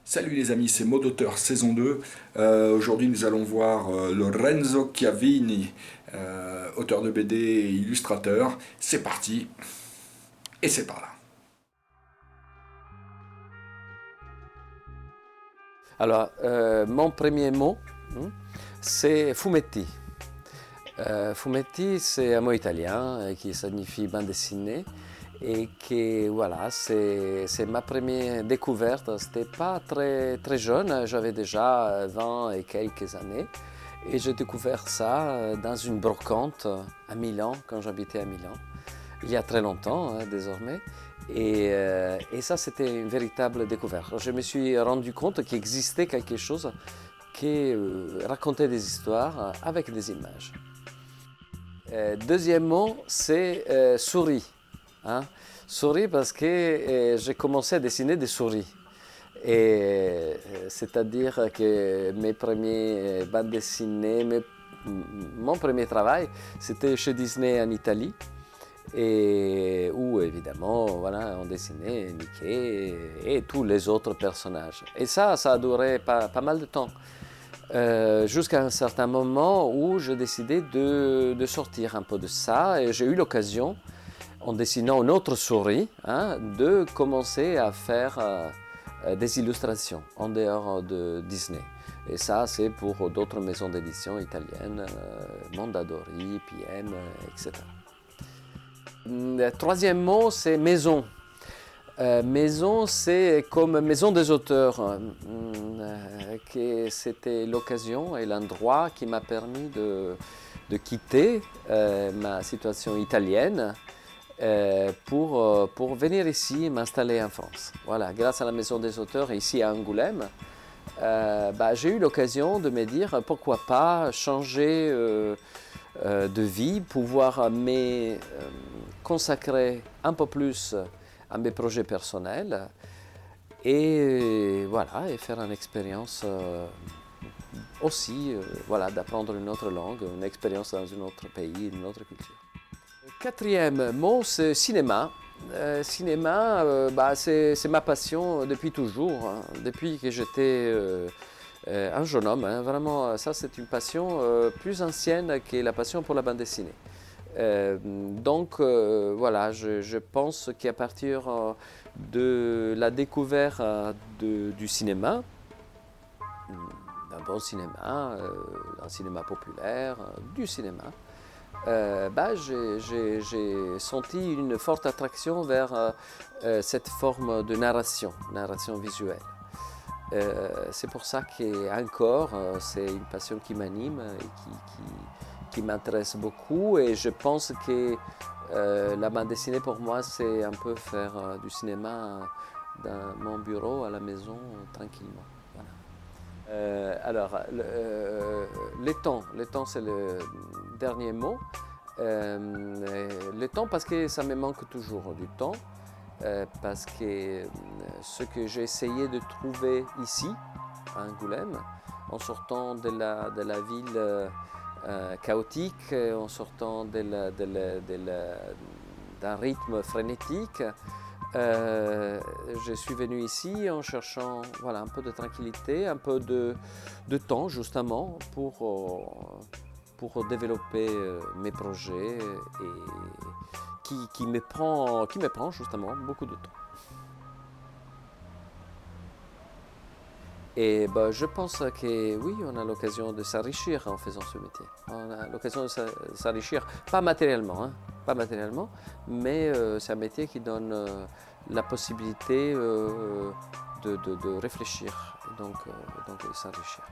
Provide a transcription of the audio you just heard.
Salut les amis, c'est Mot d'auteur saison 2. Aujourd'hui nous allons voir Lorenzo Chiavini, auteur de BD et illustrateur. C'est parti, et c'est par là. Alors, mon premier mot, c'est fumetti. Fumetti, c'est un mot italien qui signifie bande dessinée et que voilà, c'est ma première découverte. C'était pas très jeune, j'avais déjà 20 et quelques années et j'ai découvert ça dans une brocante à Milan, quand j'habitais à Milan, il y a très longtemps désormais. Et ça, c'était une véritable découverte. Je me suis rendu compte qu'il existait quelque chose qui racontait des histoires avec des images. Deuxièmement, c'est souris. Hein. Souris parce que j'ai commencé à dessiner des souris. C'est-à-dire que mes premiers bandes dessinées, mon premier travail, c'était chez Disney en Italie. Et où évidemment voilà, on dessinait Mickey et tous les autres personnages. Et ça a duré pas mal de temps. Jusqu'à un certain moment où j'ai décidé de sortir un peu de ça et j'ai eu l'occasion, en dessinant une autre souris, de commencer à faire des illustrations en dehors de Disney. Et ça, c'est pour d'autres maisons d'édition italiennes, Mondadori, PM, etc. Le troisième mot, c'est maison. Maison, c'est comme maison des auteurs, que c'était l'occasion et l'endroit qui m'a permis de quitter ma situation italienne pour venir ici m'installer en France. Voilà, grâce à la maison des auteurs ici à Angoulême, j'ai eu l'occasion de me dire pourquoi pas changer de vie, pouvoir me consacrer un peu plus à mes projets personnels et voilà, et faire une expérience aussi, voilà, d'apprendre une autre langue, une expérience dans un autre pays, une autre culture. Le quatrième mot, c'est cinéma. Cinéma, c'est ma passion depuis toujours, hein, depuis que j'étais un jeune homme. Hein, vraiment, ça c'est une passion plus ancienne que la passion pour la bande dessinée. Voilà, je pense qu'à partir de la découverte du cinéma, d'un bon cinéma, un cinéma populaire, du cinéma, j'ai senti une forte attraction vers cette forme de narration visuelle. C'est pour ça qu'encore, c'est une passion qui m'anime et qui m'intéresse beaucoup. Et je pense que la bande dessinée pour moi, c'est un peu faire du cinéma dans mon bureau, à la maison, tranquillement. Voilà. Le temps c'est le dernier mot. Le temps parce que ça me manque toujours du temps. Parce que ce que j'ai essayé de trouver ici, à Angoulême, en sortant de la ville chaotique, en sortant d'un rythme frénétique, je suis venu ici en cherchant voilà, un peu de tranquillité, un peu de temps justement pour développer mes projets et qui me prend justement beaucoup de temps. Et je pense que oui, on a l'occasion de s'enrichir en faisant ce métier. On a l'occasion de s'enrichir, pas matériellement, mais c'est un métier qui donne la possibilité de réfléchir, donc de s'enrichir.